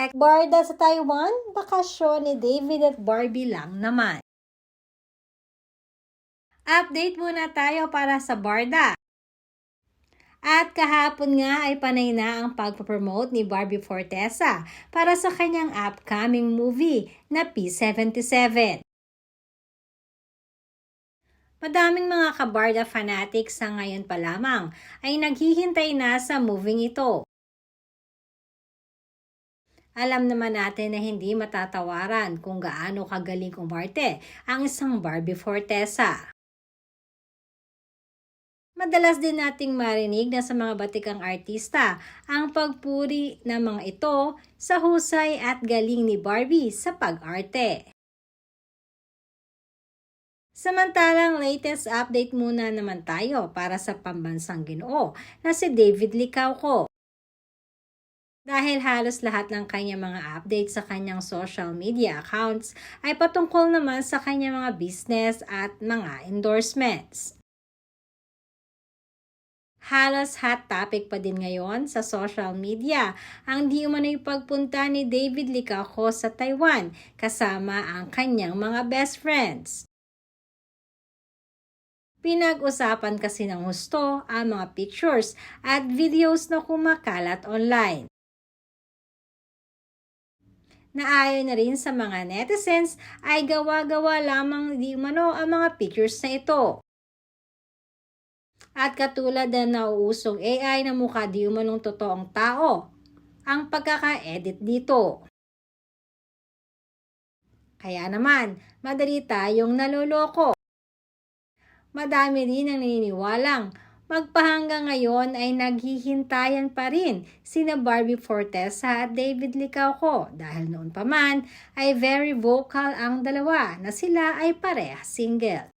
Next, barda sa Taiwan, bakasyon ni David at Barbie lang naman. Update muna tayo para sa barda. At kahapon nga ay panay na ang pagpapromote ni Barbie Fortesa para sa kanyang upcoming movie na P-77. Madaming mga kabarda fanatics sa ngayon pa lamang ay naghihintay na sa moving ito. Alam naman natin na hindi matatawaran kung gaano kagaling umarte ang isang Barbie Fortesa. Madalas din nating marinig na sa mga batikang artista ang pagpuri ng mga ito sa husay at galing ni Barbie sa pag-arte. Samantalang latest update muna naman tayo para sa pambansang Ginoo na si David Licauco. Dahil halos lahat ng kanyang mga update sa kanyang social media accounts ay patungkol naman sa kanyang mga business at mga endorsements. Halos hot topic pa din ngayon sa social media ang di umano'y pagpunta ni David Licauco sa Taiwan kasama ang kanyang mga best friends. Pinag-usapan kasi ng husto ang mga pictures at videos na kumakalat online. Naayon na rin sa mga netizens ay gawa-gawa lamang di umano ang mga pictures na ito. At katulad na nauusong AI na mukha di umanong totoong tao, ang pagkaka-edit dito. Kaya naman, madali tayong naloloko. Madami rin ang naniniwalang magpahanggang ngayon ay naghihintayan pa rin sina Barbie Fortesa at David Licauco dahil noon pa man ay very vocal ang dalawa na sila ay parehas single.